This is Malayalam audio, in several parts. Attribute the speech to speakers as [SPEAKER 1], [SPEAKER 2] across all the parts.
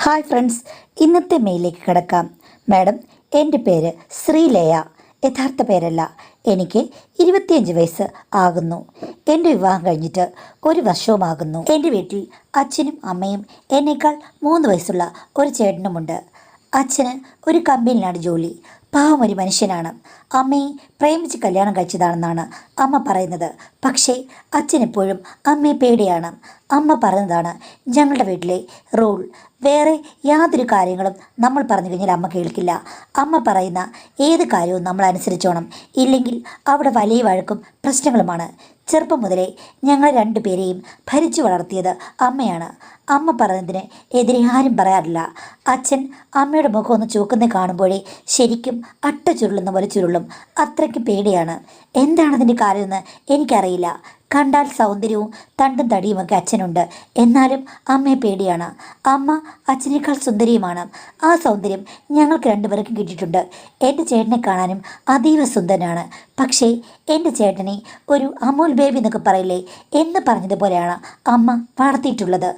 [SPEAKER 1] ഹായ് ഫ്രണ്ട്സ്, ഇന്നത്തെ മെയിലേക്ക് കിടക്കാം. മാഡം, എൻ്റെ പേര് ശ്രീലയ. യഥാർത്ഥ പേരല്ല. എനിക്ക് 25 വയസ്സ് ആകുന്നു. എൻ്റെ വിവാഹം കഴിഞ്ഞിട്ട് 1 വർഷവുമാകുന്നു. എൻ്റെ വീട്ടിൽ അച്ഛനും അമ്മയും എന്നേക്കാൾ 3 വയസ്സുള്ള ഒരു ചേട്ടനുമുണ്ട്. അച്ഛന് ഒരു കമ്പനിയിലാണ് ജോലി. പാവം ഒരു മനുഷ്യനാണ്. അമ്മയെ പ്രേമിച്ച് കല്യാണം കഴിച്ചതാണെന്നാണ് അമ്മ പറയുന്നത്. പക്ഷേ അച്ഛനെപ്പോഴും അമ്മയെ പേടിയാണ്. അമ്മ പറയുന്നതാണ് ഞങ്ങളുടെ വീട്ടിലെ റൂൾ. വേറെ യാതൊരു കാര്യങ്ങളും നമ്മൾ പറഞ്ഞു കഴിഞ്ഞാൽ അമ്മ കേൾക്കില്ല. അമ്മ പറയുന്ന ഏത് കാര്യവും നമ്മൾ അനുസരിച്ചോണം. ഇല്ലെങ്കിൽ അവിടെ വലിയ വഴക്കും പ്രശ്നങ്ങളുമാണ്. ചെറുപ്പം മുതലേ ഞങ്ങൾ രണ്ടുപേരെയും ഭരിച്ചു വളർത്തിയത് അമ്മയാണ്. അമ്മ പറയുന്നതിന് എതിരെ ആരും പറയാറില്ല. അച്ഛൻ അമ്മയുടെ മുഖം ഒന്ന് ചുവക്കുന്ന കാണുമ്പോഴേ ശരിക്കും അട്ട ചുരുളുന്ന പോലെ ചുരുളും. അത്രയ്ക്ക് പേടിയാണ്. എന്താണതിൻ്റെ കാര്യമെന്ന് എനിക്കറിയില്ല. കണ്ടാൽ സൗന്ദര്യവും തണ്ടും തടിയുമൊക്കെ അച്ഛനുണ്ട്. എന്നാലും അമ്മയെ പേടിയാണ്. അമ്മ അച്ഛനേക്കാൾ സുന്ദരിയുമാണ്. ആ സൗന്ദര്യം ഞങ്ങൾക്ക് രണ്ടുപേർക്കും കിട്ടിയിട്ടുണ്ട്. എൻ്റെ ചേട്ടനെ കാണാനും അതീവ സുന്ദരനാണ്. പക്ഷേ എൻ്റെ ചേട്ടനെ ഒരു അമൂൽ ബേബി എന്നൊക്കെ പറയില്ലേ, എന്ന് പറഞ്ഞതുപോലെയാണ് അമ്മ വളർത്തിയിട്ടുള്ളത്.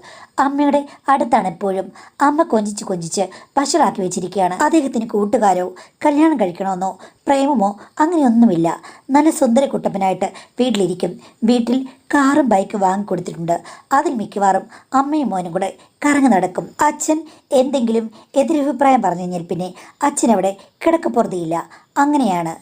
[SPEAKER 1] അമ്മയുടെ അടുത്താണ് എപ്പോഴും. അമ്മ കൊഞ്ചിച്ച് വഷളാക്കി വെച്ചിരിക്കുകയാണ്. അദ്ദേഹത്തിന് കൂട്ടുകാരോ കല്യാണം കഴിക്കണമെന്നോ പ്രേമമോ അങ്ങനെയൊന്നുമില്ല. നല്ല സുന്ദര കുട്ടപ്പനായിട്ട് വീട്ടിലിരിക്കും. വീട്ടിൽ കാറും ബൈക്കും വാങ്ങിക്കൊടുത്തിട്ടുണ്ട്. അതിൽ മിക്കവാറും അമ്മയും മോനും കൂടെ കറങ്ങി നടക്കും. അച്ഛൻ എന്തെങ്കിലും എതിരഭിപ്രായം പറഞ്ഞു കഴിഞ്ഞാൽ പിന്നെ അച്ഛനവിടെ കിടക്കപ്പുറതിയില്ല. അങ്ങനെയാണ്.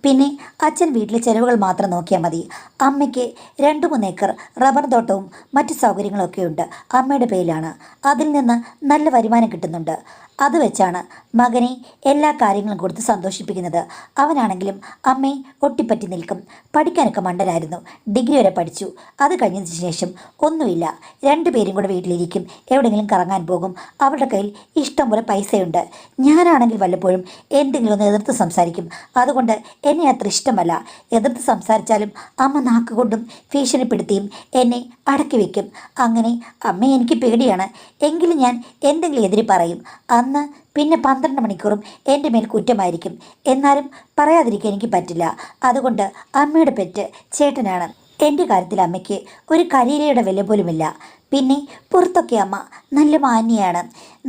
[SPEAKER 1] പിന്നെ അച്ഛൻ വീട്ടിലെ ചെലവുകൾ മാത്രം നോക്കിയാൽ മതി. അമ്മയ്ക്ക് 2-3 ഏക്കർ റബ്ബർ തോട്ടവും മറ്റു സൗകര്യങ്ങളൊക്കെ ഉണ്ട്. അമ്മയുടെ പേരിലാണ്. അതിൽ നിന്ന് നല്ല വരുമാനം കിട്ടുന്നുണ്ട്. അത് വെച്ചാണ് മകനെ എല്ലാ കാര്യങ്ങളും കൊടുത്ത് സന്തോഷിപ്പിക്കുന്നത്. അവനാണെങ്കിലും അമ്മയെ ഒട്ടിപ്പറ്റി നിൽക്കും. പഠിക്കാനൊക്കെ മണ്ടനായിരുന്നു. ഡിഗ്രി വരെ പഠിച്ചു. അത് കഴിഞ്ഞതിന് ശേഷം ഒന്നുമില്ല. രണ്ടുപേരും കൂടെ വീട്ടിലിരിക്കും. എവിടെയെങ്കിലും കറങ്ങാൻ പോകും. അവരുടെ കയ്യിൽ ഇഷ്ടം പോലെ പൈസയുണ്ട്. ഞാനാണെങ്കിൽ വല്ലപ്പോഴും എന്തെങ്കിലും ഒന്ന് എതിർത്ത് സംസാരിക്കും. അതുകൊണ്ട് എന്നെ അത്ര ഇഷ്ടമല്ല. എതിർത്ത് സംസാരിച്ചാലും അമ്മ നാക്കുകൊണ്ടും ഭീഷണിപ്പെടുത്തിയും എന്നെ അടക്കി വയ്ക്കും. അങ്ങനെ അമ്മയെ എനിക്ക് പേടിയാണ്. എങ്കിലും ഞാൻ എന്തെങ്കിലും എതിര് പറയും. അന്ന് പിന്നെ 12 മണിക്കൂറും എൻ്റെ മേൽ കുറ്റമായിരിക്കും. എന്നാലും പറയാതിരിക്കാൻ എനിക്ക് പറ്റില്ല. അതുകൊണ്ട് അമ്മയുടെ പെറ്റ് ചേട്ടനാണ്. എൻ്റെ കാര്യത്തിൽ അമ്മയ്ക്ക് ഒരു കരിയിലയുടെ വില പോലുമില്ല. പിന്നെ പുറത്തൊക്കെ അമ്മ നല്ല മാന്യയാണ്.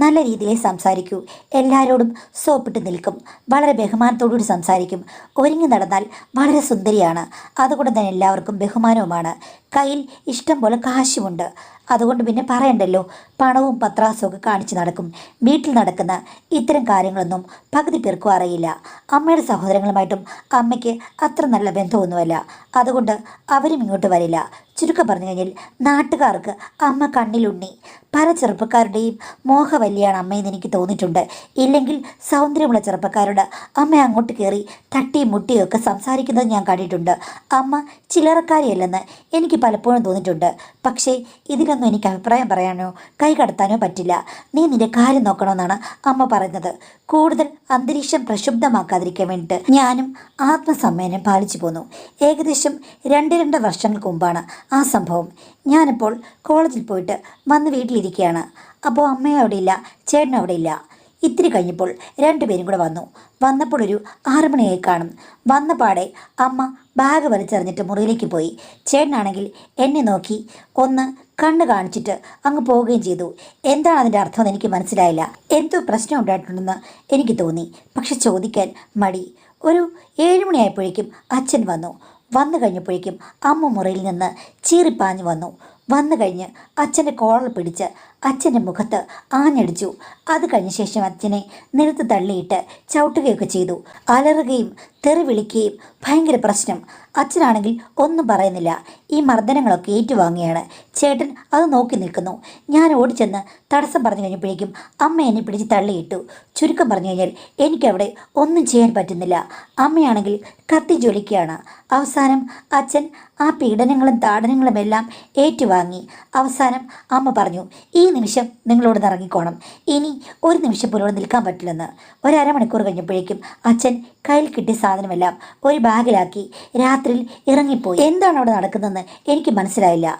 [SPEAKER 1] നല്ല രീതിയിൽ സംസാരിക്കൂ. എല്ലാവരോടും സോപ്പിട്ട് നിൽക്കും. വളരെ ബഹുമാനത്തോടുകൂടി സംസാരിക്കും. ഒരുങ്ങി നടന്നാൽ വളരെ സുന്ദരിയാണ്. അതുകൊണ്ട് തന്നെ എല്ലാവർക്കും ബഹുമാനവുമാണ്. കയ്യിൽ ഇഷ്ടം പോലെ കാശുമുണ്ട്. അതുകൊണ്ട് പിന്നെ പറയണ്ടല്ലോ. പണവും പത്രാസും ഒക്കെ കാണിച്ച് നടക്കും. വീട്ടിൽ നടക്കുന്ന ഇത്തരം കാര്യങ്ങളൊന്നും പകുതി പേർക്കും അറിയില്ല. അമ്മയുടെ സഹോദരങ്ങളുമായിട്ടും അമ്മയ്ക്ക് അത്ര നല്ല ബന്ധമൊന്നുമല്ല. അതുകൊണ്ട് അവരും ഇങ്ങോട്ട് വരില്ല. ചുരുക്കം പറഞ്ഞു കഴിഞ്ഞാൽ നാട്ടുകാർക്ക് അമ്മ കണ്ണിലുണ്ണി. പല ചെറുപ്പക്കാരുടെയും മോഹവല്ലിയാണ് അമ്മയെന്ന് എനിക്ക് തോന്നിയിട്ടുണ്ട്. ഇല്ലെങ്കിൽ സൗന്ദര്യമുള്ള ചെറുപ്പക്കാരോട് അമ്മ അങ്ങോട്ട് കയറി തട്ടിയും മുട്ടിയും ഒക്കെ സംസാരിക്കുന്നത് ഞാൻ കണ്ടിട്ടുണ്ട്. അമ്മ ചില്ലറക്കാരിയല്ലെന്ന് എനിക്ക് പലപ്പോഴും തോന്നിയിട്ടുണ്ട്. പക്ഷേ ഇതിലൊന്നും എനിക്ക് അഭിപ്രായം പറയാനോ കൈ കടത്താനോ പറ്റില്ല. നീ നിന്റെ കാര്യം നോക്കണമെന്നാണ് അമ്മ പറയുന്നത്. കൂടുതൽ അന്തരീക്ഷം പ്രക്ഷുബ്ധമാക്കാതിരിക്കാൻ വേണ്ടിയിട്ട് ഞാനും ആത്മസംയമനം പാലിച്ചു പോന്നു. ഏകദേശം 2 വർഷങ്ങൾക്ക് മുമ്പാണ് ആ സംഭവം. ഞാനിപ്പോൾ കോളേജിൽ പോയിട്ട് വന്ന് വീട്ടിലിരിക്കുകയാണ്. അപ്പോൾ അമ്മയും അവിടെ ഇല്ല, ചേട്ടനും അവിടെ ഇല്ല. ഇത്തിരി കഴിഞ്ഞപ്പോൾ രണ്ടുപേരും കൂടെ വന്നപ്പോൾ ഒരു 6 മണിയായി കാണും. വന്ന പാടെ അമ്മ ബാഗ് വലിച്ചെറിഞ്ഞിട്ട് മുറിയിലേക്ക് പോയി. ചേട്ടനാണെങ്കിൽ എന്നെ നോക്കി ഒന്ന് കണ്ണ് കാണിച്ചിട്ട് അങ്ങ് പോവുകയും ചെയ്തു. എന്താണ് അതിൻ്റെ അർത്ഥമെന്ന് എനിക്ക് മനസ്സിലായില്ല. എന്തോ പ്രശ്നം ഉണ്ടായിട്ടുണ്ടെന്ന് എനിക്ക് തോന്നി. പക്ഷെ ചോദിക്കാൻ മടി. ഒരു 7 മണിയായപ്പോഴേക്കും അച്ഛൻ വന്നു കഴിഞ്ഞപ്പോഴേക്കും അമ്മ മുറിയിൽ നിന്ന് ചീറിപ്പാഞ്ഞു വന്നു കഴിഞ്ഞ് അച്ഛൻ്റെ കോളർ പിടിച്ച് അച്ഛൻ്റെ മുഖത്ത് ആഞ്ഞടിച്ചു. അത് കഴിഞ്ഞ ശേഷം അച്ഛനെ നിലത്ത് തള്ളിയിട്ട് ചവിട്ടുകയൊക്കെ ചെയ്തു. അലറുകയും തെറി വിളിക്കുകയും ഭയങ്കര പ്രശ്നം. അച്ഛനാണെങ്കിൽ ഒന്നും പറയുന്നില്ല. ഈ മർദ്ദനങ്ങളൊക്കെ ഏറ്റുവാങ്ങിയാണ്. ചേട്ടൻ അത് നോക്കി നിൽക്കുന്നു. ഞാൻ ഓടിച്ചെന്ന് തടസ്സം പറഞ്ഞു കഴിഞ്ഞപ്പോഴേക്കും അമ്മ എന്നെ പിടിച്ച് തള്ളിയിട്ടു. ചുരുക്കം പറഞ്ഞു കഴിഞ്ഞാൽ എനിക്കവിടെ ഒന്നും ചെയ്യാൻ പറ്റുന്നില്ല. അമ്മയാണെങ്കിൽ കത്തി ജ്വലിക്കുകയാണ്. അവസാനം അച്ഛൻ ആ പീഡനങ്ങളും താടനങ്ങളും എല്ലാം ഏറ്റുവാങ്ങി. അവസാനം അമ്മ പറഞ്ഞു, ഈ നിമിഷം നിങ്ങളോട് ഇറങ്ങിക്കോണം. ഇനി ഒരു നിമിഷം പോലും നിൽക്കാൻ പറ്റില്ലെന്ന്. 1/2 മണിക്കൂർ കഴിഞ്ഞപ്പോഴേക്കും അച്ഛൻ കയ്യിൽ കിട്ടിയ സാധനമെല്ലാം ഒരു ബാഗിലാക്കി രാത്രിയിൽ ഇറങ്ങിപ്പോയി. എന്താണ് അവിടെ നടക്കുന്നതെന്ന് എനിക്ക് മനസ്സിലായില്ല.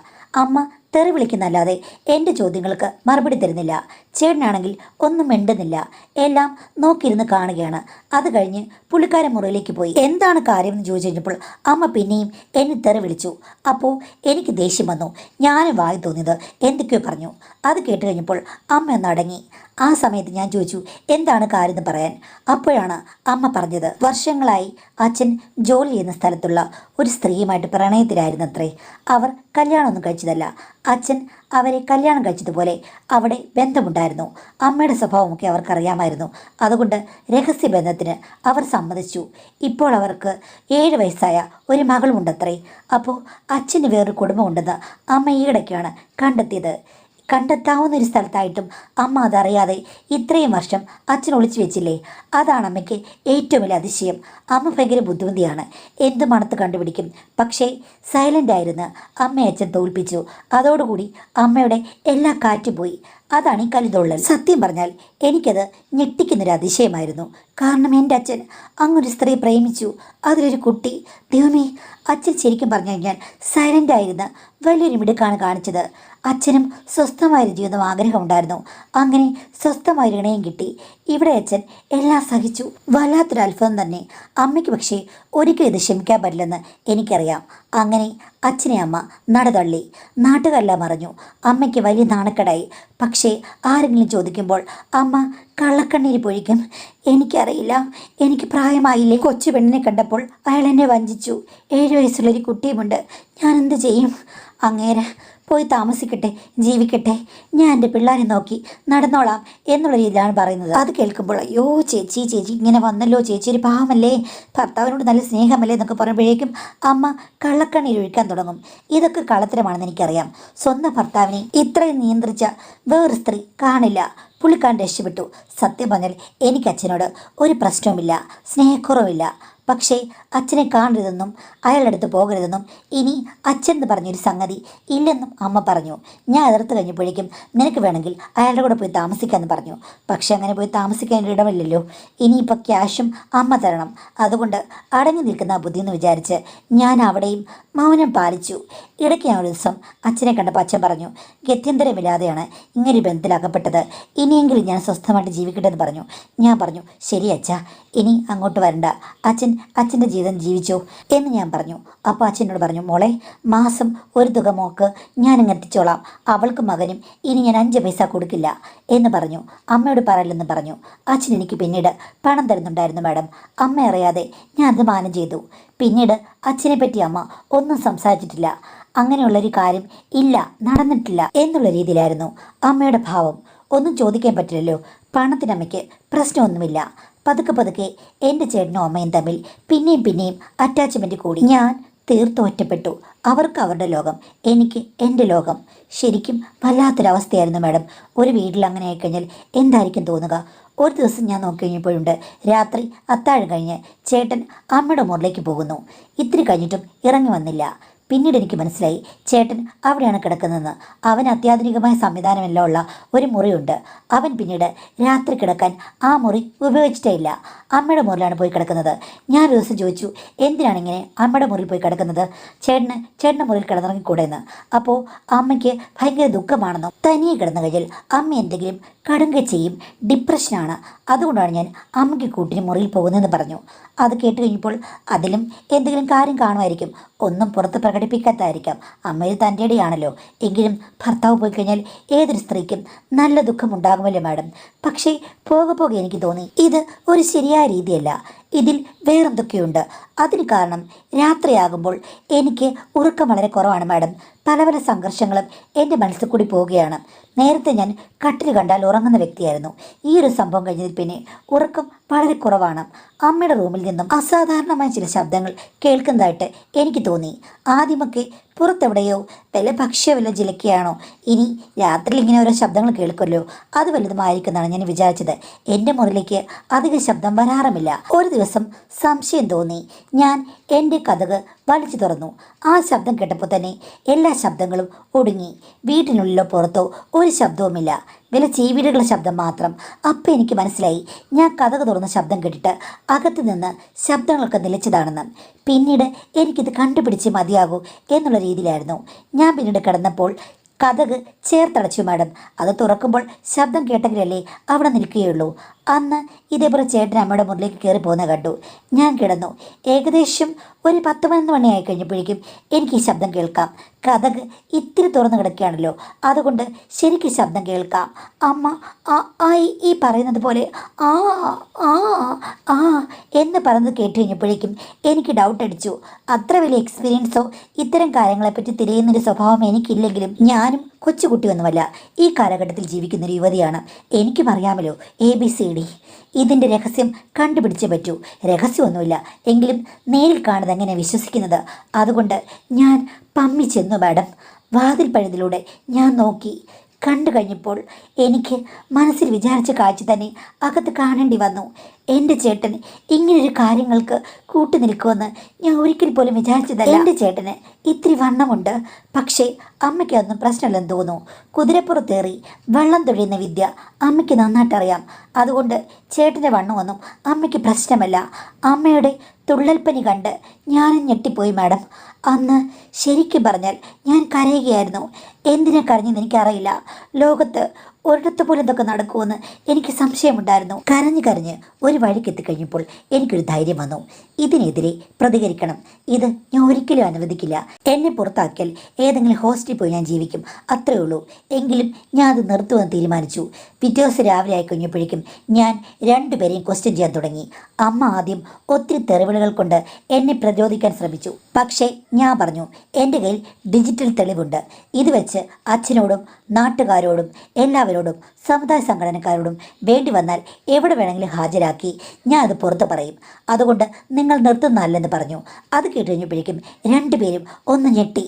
[SPEAKER 1] അമ്മ തെറി വിളിക്കുന്നല്ലാതെ എൻ്റെ ചോദ്യങ്ങൾക്ക് മറുപടി തരുന്നില്ല. ചേട്ടനാണെങ്കിൽ ഒന്നും മിണ്ടുന്നില്ല. എല്ലാം നോക്കിയിരുന്ന് കാണുകയാണ്. അത് കഴിഞ്ഞ് പുള്ളിക്കാരൻ മുറിയിലേക്ക് പോയി. എന്താണ് കാര്യമെന്ന് ചോദിച്ചു കഴിഞ്ഞപ്പോൾ അമ്മ പിന്നെയും എന്നെ തെറി വിളിച്ചു. അപ്പോൾ എനിക്ക് ദേഷ്യം വന്നു. ഞാനും വായി തോന്നിയത് എന്തൊക്കെയോ പറഞ്ഞു. അത് കേട്ട് കഴിഞ്ഞപ്പോൾ അമ്മ ഒന്ന് അടങ്ങി. ആ സമയത്ത് ഞാൻ ചോദിച്ചു എന്താണ് കാര്യം എന്ന് പറയാൻ. അപ്പോഴാണ് അമ്മ പറഞ്ഞത് വർഷങ്ങളായി അച്ഛൻ ജോലി ചെയ്യുന്ന സ്ഥലത്തുള്ള ഒരു സ്ത്രീയുമായിട്ട് പ്രണയത്തിലായിരുന്നത്രേ. അവർ കല്യാണമൊന്നും കഴിച്ചതല്ല. അച്ഛൻ അവരെ കല്യാണം കഴിച്ചതുപോലെ അവിടെ ബന്ധമുണ്ടായിരുന്നു. അമ്മയുടെ സ്വഭാവമൊക്കെ അവർക്കറിയാമായിരുന്നു. അതുകൊണ്ട് രഹസ്യബന്ധത്തിന് അവർ സമ്മതിച്ചു. ഇപ്പോൾ അവർക്ക് 7 വയസ്സായ ഒരു മകളുമുണ്ടത്രേ. അപ്പോൾ അച്ഛന് വേറൊരു കുടുംബമുണ്ടെന്ന് അമ്മ ഈയിടയ്ക്കാണ് കണ്ടെത്തിയത്. കണ്ടെത്താവുന്ന ഒരു സ്ഥലത്തായിട്ടും അമ്മ അതറിയാതെ ഇത്രയും വർഷം അച്ഛൻ ഒളിച്ചു വെച്ചില്ലേ? അതാണ് അമ്മയ്ക്ക് ഏറ്റവും വലിയ അതിശയം. അമ്മ ഭയങ്കര ബുദ്ധിമതിയാണ്, എന്ത് മണത്ത് കണ്ടുപിടിക്കും. പക്ഷേ സൈലൻ്റ് ആയിരുന്ന് അമ്മയെ അച്ഛൻ തോൽപ്പിച്ചു. അതോടുകൂടി അമ്മയുടെ എല്ലാ കാറ്റും പോയി. അതാണ് ഈ കലിതുള്ളൽ. സത്യം പറഞ്ഞാൽ എനിക്കത് ഞെട്ടിക്കുന്നൊരു അതിശയമായിരുന്നു. കാരണം എൻ്റെ അച്ഛൻ അങ്ങൊരു സ്ത്രീ പ്രേമിച്ചു, അതിലൊരു കുട്ടി. ദൈവമേ, അച്ഛൻ ശരിക്കും പറഞ്ഞു കഴിഞ്ഞാൽ സൈലൻ്റ് ആയിരുന്ന വലിയൊരു മിടുക്കാണ് കാണിച്ചത്. അച്ഛനും സ്വസ്ഥമായൊരു ജീവിതം ആഗ്രഹമുണ്ടായിരുന്നു. അങ്ങനെ സ്വസ്ഥമായൊരു ഇണയും കിട്ടി. ഇവിടെ അച്ഛൻ എല്ലാം സഹിച്ചു. വല്ലാത്തൊരു അത്ഭുതം തന്നെ. അമ്മയ്ക്ക് പക്ഷേ ഒരിക്കലും ഇത് ക്ഷമിക്കാൻ പറ്റില്ലെന്ന് എനിക്കറിയാം. അങ്ങനെ അച്ഛനെ അമ്മ നടതള്ളി. നാട്ടുകാരെല്ലാം അറിഞ്ഞു. അമ്മയ്ക്ക് വലിയ നാണക്കേടായി. പക്ഷേ ആരെങ്കിലും ചോദിക്കുമ്പോൾ അമ്മ കള്ളക്കണ്ണീര് പൊഴിക്കും. എനിക്കറിയില്ല, എനിക്ക് പ്രായമായില്ലേ. കൊച്ചു പെണ്ണിനെ കണ്ടപ്പോൾ അയാൾ എന്നെ വഞ്ചിച്ചു. 7 വയസ്സുള്ളൊരു കുട്ടിയുമുണ്ട്. ഞാൻ എന്ത് ചെയ്യും? അങ്ങേരെ പോയി താമസിക്കട്ടെ, ജീവിക്കട്ടെ, ഞാൻ എൻ്റെ പിള്ളേരെ നോക്കി നടന്നോളാം എന്നുള്ള രീതിയിലാണ് പറയുന്നത്. അത് കേൾക്കുമ്പോൾ അയ്യോ ചേച്ചി ഇങ്ങനെ വന്നല്ലോ, ചേച്ചി ഒരു പാവമല്ലേ, ഭർത്താവിനോട് നല്ല സ്നേഹമല്ലേ എന്നൊക്കെ പറയുമ്പോഴേക്കും അമ്മ കള്ളക്കണ്ണീർ ഒഴിക്കാൻ തുടങ്ങും. ഇതൊക്കെ കള്ളത്തരമാണെന്ന് എനിക്കറിയാം. സ്വന്തം ഭർത്താവിനെ ഇത്രയും നിയന്ത്രിച്ച വേറൊരു സ്ത്രീ കാണില്ല. പുള്ളിക്കാരൻ രക്ഷപ്പെട്ടു. സത്യം പറഞ്ഞാൽ എനിക്ക് അച്ഛനോട് ഒരു പ്രശ്നവുമില്ല, സ്നേഹക്കുറവില്ല. പക്ഷേ അച്ഛനെ കാണരുതെന്നും അയാളുടെ അടുത്ത് പോകരുതെന്നും ഇനി അച്ഛൻ എന്ന് പറഞ്ഞൊരു സംഗതി ഇല്ലെന്നും അമ്മ പറഞ്ഞു. ഞാൻ എതിർത്ത് കഴിഞ്ഞപ്പോഴേക്കും നിനക്ക് വേണമെങ്കിൽ അയാളുടെ കൂടെ പോയി താമസിക്കാമെന്ന് പറഞ്ഞു. പക്ഷെ അങ്ങനെ പോയി താമസിക്കാൻ ഇടമില്ലല്ലോ. ഇനിയിപ്പോൾ ക്യാഷും അമ്മ തരണം. അതുകൊണ്ട് അടങ്ങി നിൽക്കുന്ന ബുദ്ധിയെന്ന് വിചാരിച്ച് ഞാൻ അവിടെയും മൗനം പാലിച്ചു. ഇടയ്ക്ക് ഞാൻ ഒരു ദിവസം അച്ഛനെ കണ്ടപ്പോൾ അച്ഛൻ പറഞ്ഞു, ഗത്യന്തരമില്ലാതെയാണ് ഇങ്ങനെ ബന്ധത്തിലാക്കപ്പെട്ടത്, ഇനിയെങ്കിലും ഞാൻ സ്വസ്ഥമായിട്ട് ജീവിക്കട്ടെ എന്ന് പറഞ്ഞു. ഞാൻ പറഞ്ഞു ശരി അച്ഛാ, ഇനി അങ്ങോട്ട് വരണ്ട, അച്ഛൻ്റെ ജീവിതം ജീവിച്ചോ എന്ന് ഞാൻ പറഞ്ഞു. അപ്പോൾ അച്ഛനോട് പറഞ്ഞു, മോളെ മാസം ഒരു തുക മോക്ക് ഞാനിങ്ങ് എത്തിച്ചോളാം, അവൾക്കും മകനും ഇനി ഞാൻ 5 പൈസ കൊടുക്കില്ല എന്ന് പറഞ്ഞു. അമ്മയോട് പറയില്ലെന്ന് പറഞ്ഞു. അച്ഛൻ എനിക്ക് പിന്നീട് പണം തരുന്നുണ്ടായിരുന്നു മാഡം. അമ്മ അറിയാതെ ഞാൻ അത് മാനം ചെയ്തു. പിന്നീട് അച്ഛനെ പറ്റി അമ്മ ഒന്നും സംസാരിച്ചിട്ടില്ല. അങ്ങനെയുള്ളൊരു കാര്യം ഇല്ല, നടന്നിട്ടില്ല എന്നുള്ള രീതിയിലായിരുന്നു അമ്മയുടെ ഭാവം. ഒന്നും ചോദിക്കാൻ പറ്റില്ലല്ലോ. പണത്തിനമ്മയ്ക്ക് പ്രശ്നമൊന്നുമില്ല. പതുക്കെ എൻ്റെ ചേട്ടനും അമ്മയും തമ്മിൽ പിന്നെയും അറ്റാച്ച്മെൻറ്റ് കൂടി. ഞാൻ തീർത്തും ഒറ്റപ്പെട്ടു. അവർക്ക് അവരുടെ ലോകം, എനിക്ക് എൻ്റെ ലോകം. ശരിക്കും വല്ലാത്തൊരവസ്ഥയായിരുന്നു മാഡം. ഒരു വീട്ടിൽ അങ്ങനെ ആയിക്കഴിഞ്ഞാൽ എന്തായിരിക്കും തോന്നുക? ഒരു ദിവസം ഞാൻ നോക്കി കഴിഞ്ഞപ്പോഴുണ്ട്, രാത്രി അത്താഴം കഴിഞ്ഞ് ചേട്ടൻ അമ്മയുടെ മുറിലേക്ക് പോകുന്നു. ഇത്തിരി കഴിഞ്ഞിട്ടും ഇറങ്ങി വന്നില്ല. പിന്നീട് എനിക്ക് മനസ്സിലായി ചേട്ടൻ അവിടെയാണ് കിടക്കുന്നതെന്ന്. അവൻ അത്യാധുനികമായ സംവിധാനമെല്ലാം ഉള്ള ഒരു മുറിയുണ്ട്. അവൻ പിന്നീട് രാത്രി കിടക്കാൻ ആ മുറി ഉപയോഗിച്ചിട്ടേ ഇല്ല, അമ്മയുടെ മുറിയിലാണ് പോയി കിടക്കുന്നത്. ഞാൻ ഒരു ദിവസം ചോദിച്ചു, എന്തിനാണ് ഇങ്ങനെ അമ്മയുടെ മുറിയിൽ പോയി കിടക്കുന്നത്? ചേട്ടൻ്റെ മുറിയിൽ കിടന്നിറങ്ങിക്കൂടെയെന്ന്. അപ്പോൾ അമ്മയ്ക്ക് ഭയങ്കര ദുഃഖമാണെന്നോ, തനിയെ കിടന്നു കഴിഞ്ഞാൽ അമ്മ എന്തെങ്കിലും കടുങ്ക ചെയ്യും, ഡിപ്രഷനാണ്, അതുകൊണ്ടാണ് ഞാൻ അമ്മയ്ക്ക് കൂട്ടിന് മുറിയിൽ പോകുന്നതെന്ന് പറഞ്ഞു. അത് കേട്ട് കഴിഞ്ഞപ്പോൾ അതിലും എന്തെങ്കിലും കാര്യം കാണുമായിരിക്കും, ഒന്നും പുറത്ത് പ്രകടിപ്പിക്കാത്തതായിരിക്കാം. അമ്മയിൽ തൻ്റെ ഇടയാണല്ലോ. എങ്കിലും ഭർത്താവ് പോയി കഴിഞ്ഞാൽ ഏതൊരു സ്ത്രീക്കും നല്ല ദുഃഖമുണ്ടാകുമല്ലോ മാഡം. പക്ഷേ പോകെ എനിക്ക് തോന്നി ഇത് ഒരു ശരിയായ രീതിയല്ല, ഇതിൽ വേറെന്തൊക്കെയുണ്ട്. അതിന് കാരണം രാത്രിയാകുമ്പോൾ എനിക്ക് ഉറക്കം വളരെ കുറവാണ് മാഡം. പല സംഘർഷങ്ങളും എൻ്റെ മനസ്സിൽ കൂടി പോവുകയാണ്. നേരത്തെ ഞാൻ കട്ടിൽ കണ്ടാൽ ഉറങ്ങുന്ന വ്യക്തിയായിരുന്നു. ഈ ഒരു സംഭവം കഴിഞ്ഞതിൽ പിന്നെ ഉറക്കം വളരെ കുറവാണ്. അമ്മയുടെ റൂമിൽ നിന്നും അസാധാരണമായ ചില ശബ്ദങ്ങൾ കേൾക്കുന്നതായിട്ട് എനിക്ക് തോന്നി. ആദ്യമൊക്കെ പുറത്തെവിടെയോ വല്ല ഭക്ഷ്യ വല്ല ജിലക്കുകയാണോ, ഇനി രാത്രിയിൽ ഇങ്ങനെ ഓരോ ശബ്ദങ്ങൾ കേൾക്കുമല്ലോ, അത് വലുതുമായിരിക്കുന്നതാണ് ഞാൻ വിചാരിച്ചത്. എൻ്റെ മുറിയിലേക്ക് അധികം ശബ്ദം വരാറുമില്ല. ഒരു ദിവസം സംശയം തോന്നി. ഞാൻ എൻ്റെ കതക് വലിച്ചു തുറന്നു. ആ ശബ്ദം കേട്ടപ്പോൾ തന്നെ എല്ലാ ശബ്ദങ്ങളും ഒടുങ്ങി. വീട്ടിനുള്ളിലോ പുറത്തോ ഒരു ശബ്ദവുമില്ല, വില ചീവീടുകളുടെ ശബ്ദം മാത്രം. അപ്പം എനിക്ക് മനസ്സിലായി ഞാൻ കതക് തുറന്ന ശബ്ദം കേട്ടിട്ട് അകത്ത് നിന്ന് ശബ്ദങ്ങളൊക്കെ നിലച്ചതാണെന്ന്. പിന്നീട് എനിക്കിത് കണ്ടുപിടിച്ച് മതിയാകൂ എന്നുള്ള രീതിയിലായിരുന്നു. ഞാൻ പിന്നീട് കിടന്നപ്പോൾ കതക് ചേർത്തടച്ചു മാഡം. അത് തുറക്കുമ്പോൾ ശബ്ദം കേട്ടെങ്കിലല്ലേ അവിടെ നിൽക്കുകയുള്ളൂ. അന്ന് ഇതേപോലെ ചേട്ടൻ അമ്മയുടെ മുറിലേക്ക് കയറി പോകുന്ന കണ്ടു. ഞാൻ കിടന്നു. ഏകദേശം ഒരു 10-11 മണിയായി കഴിഞ്ഞപ്പോഴേക്കും എനിക്ക് ഈ ശബ്ദം കേൾക്കാം. കതക് ഇത്തിരി തുറന്നു കിടക്കുകയാണല്ലോ, അതുകൊണ്ട് ശരിക്കും ശബ്ദം കേൾക്കാം. അമ്മ ഈ പറയുന്നത് പോലെ ആ ആ ആ എന്ന് പറയുന്നത് കേട്ട് കഴിഞ്ഞപ്പോഴേക്കും എനിക്ക് ഡൗട്ട് അടിച്ചു. അത്ര വലിയ എക്സ്പീരിയൻസോ ഇത്തരം കാര്യങ്ങളെപ്പറ്റി തിരയുന്നൊരു സ്വഭാവം എനിക്കില്ലെങ്കിലും ഞാനും കൊച്ചുകുട്ടിയൊന്നുമല്ല. ഈ കാലഘട്ടത്തിൽ ജീവിക്കുന്നൊരു യുവതിയാണ്. എനിക്കും അറിയാമല്ലോ ABCD. ഇതിൻ്റെ രഹസ്യം കണ്ടുപിടിച്ചേ പറ്റൂ. രഹസ്യമൊന്നുമില്ല എങ്കിലും നേരിൽ കാണുന്നത് എങ്ങനെ വിശ്വസിക്കുന്നത്? അതുകൊണ്ട് ഞാൻ പമ്മി ചെന്നു മാഡം. വാതിൽ പഴുതിലൂടെ ഞാൻ നോക്കി. കണ്ടു കഴിഞ്ഞപ്പോൾ എനിക്ക് മനസ്സിൽ വിചാരിച്ച കാഴ്ച തന്നെ അകത്ത് കാണേണ്ടി വന്നു. എൻ്റെ ചേട്ടൻ ഇങ്ങനൊരു കാര്യങ്ങൾക്ക് കൂട്ടുനിൽക്കുമെന്ന് ഞാൻ ഒരിക്കൽ പോലും വിചാരിച്ചതല്ല. എൻ്റെ ചേട്ടന് ഇത്തിരി വണ്ണമുണ്ട്, പക്ഷേ അമ്മയ്ക്ക് അതൊന്നും പ്രശ്നമില്ലെന്ന് തോന്നുന്നു. കുതിരപ്പുറത്തേറി വെള്ളം തൊഴിയുന്ന വിദ്യ അമ്മയ്ക്ക് നന്നായിട്ടറിയാം. അതുകൊണ്ട് ചേട്ടൻ്റെ വണ്ണമൊന്നും അമ്മയ്ക്ക് പ്രശ്നമല്ല. അമ്മയുടെ തുള്ളൽപ്പനി കണ്ട് ഞാനും ഞെട്ടിപ്പോയി മാഡം. അന്ന് ശരിക്കും പറഞ്ഞാൽ ഞാൻ കരയുകയായിരുന്നു. എന്തിനാ കരഞ്ഞെന്ന് എനിക്കറിയില്ല. ലോകത്ത് ഒരിടത്ത് പോലും ഇതൊക്കെ നടക്കുമെന്ന് എനിക്ക് സംശയമുണ്ടായിരുന്നു. കരഞ്ഞ് ഒരു വഴിക്ക് എത്തിക്കഴിഞ്ഞപ്പോൾ എനിക്കൊരു ധൈര്യം വന്നു. ഇതിനെതിരെ പ്രതികരിക്കണം. ഇത് ഞാൻ ഒരിക്കലും അനുവദിക്കില്ല. എന്നെ പുറത്താക്കിയാൽ ഏതെങ്കിലും ഹോസ്റ്റലിൽ പോയി ഞാൻ ജീവിക്കും, അത്രയേ ഉള്ളൂ. എങ്കിലും ഞാൻ അത് നിർത്തുമെന്ന് തീരുമാനിച്ചു. പിറ്റേ ദിവസം രാവിലെ ആയി കഴിഞ്ഞപ്പോഴേക്കും ഞാൻ രണ്ടുപേരെയും ക്വസ്റ്റ്യൻ ചെയ്യാൻ തുടങ്ങി. അമ്മ ആദ്യം ഒത്തിരി തെറിവിളികൾ കൊണ്ട് എന്നെ പ്രതിരോധിക്കാൻ ശ്രമിച്ചു. പക്ഷേ ഞാൻ പറഞ്ഞു, എൻ്റെ കയ്യിൽ ഡിജിറ്റൽ തെളിവുണ്ട്. ഇത് വെച്ച് അച്ഛനോടും നാട്ടുകാരോടും എല്ലാവരോടും സമുദായ സംഘടനക്കാരോടും വേണ്ടി വന്നാൽ എവിടെ വേണമെങ്കിലും ഹാജരാക്കി ഞാൻ അത് പുറത്ത് പറയും. അതുകൊണ്ട് നിങ്ങൾ നിർത്തുന്നതല്ലെന്ന് പറഞ്ഞു. അത് കേട്ട് കഴിഞ്ഞപ്പോഴേക്കും രണ്ടുപേരും ഒന്ന് ഞെട്ടി.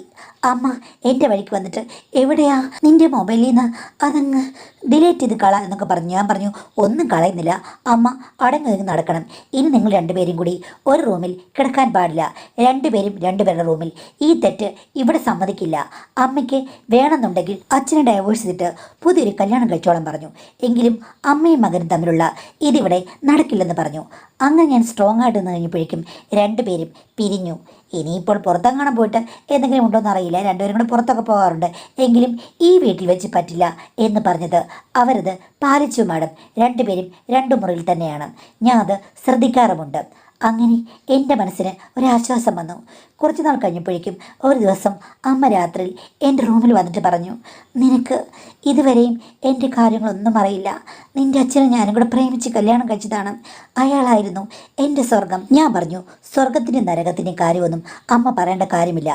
[SPEAKER 1] അമ്മ എൻ്റെ വഴിക്ക് വന്നിട്ട്, എവിടെയാ നിൻ്റെ മൊബൈലിൽ നിന്ന് അതങ്ങ് ഡിലീറ്റ് ചെയ്ത് കള എന്നൊക്കെ പറഞ്ഞു. ഞാൻ പറഞ്ഞു, ഒന്നും കളയുന്നില്ല അമ്മ, അടങ്ങി നടക്കണം. ഇനി നിങ്ങൾ രണ്ടുപേരും കൂടി ഒരു റൂമിൽ കിടക്കാൻ പാടില്ല. രണ്ടുപേരും രണ്ടുപേരുടെ റൂമിൽ. ഈ തെറ്റ് ഇവിടെ സമ്മതിക്കില്ല. അമ്മയ്ക്ക് വേണമെന്നുണ്ടെങ്കിൽ അച്ഛനെ ഡൈവേഴ്സ് ചെയ്തിട്ട് പുതിയൊരു കല്യാണം കഴിച്ചോളം പറഞ്ഞു. എങ്കിലും അമ്മയും മകനും തമ്മിലുള്ള ഇതിവിടെ നടക്കില്ലെന്ന് പറഞ്ഞു. അങ്ങനെ ഞാൻ സ്ട്രോങ് ആയിട്ട് നിന്ന് കഴിഞ്ഞപ്പോഴേക്കും രണ്ടുപേരും പിരിഞ്ഞു. ഇനിയിപ്പോൾ പുറത്തെങ്ങാനും പോയിട്ട് എന്തെങ്കിലും ഉണ്ടോയെന്ന് അറിയില്ല. രണ്ടുപേരും കൂടെ പുറത്തൊക്കെ പോകാറുണ്ട്. എങ്കിലും ഈ വീട്ടിൽ വെച്ച് പറ്റില്ല എന്ന് പറഞ്ഞത് അവരത് പാലിച്ചു മാഡം. രണ്ടുപേരും രണ്ടു മുറിയിൽ തന്നെയാണ്. ഞാൻ അത് ശ്രദ്ധിക്കാറുമുണ്ട്. അങ്ങനെ എൻ്റെ മനസ്സിന് ഒരാശ്വാസം വന്നു. കുറച്ച് നാൾ കഴിഞ്ഞപ്പോഴേക്കും ഒരു ദിവസം അമ്മ രാത്രിയിൽ എൻ്റെ റൂമിൽ വന്നിട്ട് പറഞ്ഞു, നിനക്ക് ഇതുവരെയും എൻ്റെ കാര്യങ്ങളൊന്നും അറിയില്ല. നിൻ്റെ അച്ഛനെ ഞാനും കൂടെ പ്രേമിച്ച് കല്യാണം കഴിച്ചതാണ്. അയാളായിരുന്നു എൻ്റെ സ്വർഗം. ഞാൻ പറഞ്ഞു, സ്വർഗത്തിൻ്റെ നരകത്തിൻ്റെ കാര്യമൊന്നും അമ്മ പറയേണ്ട കാര്യമില്ല.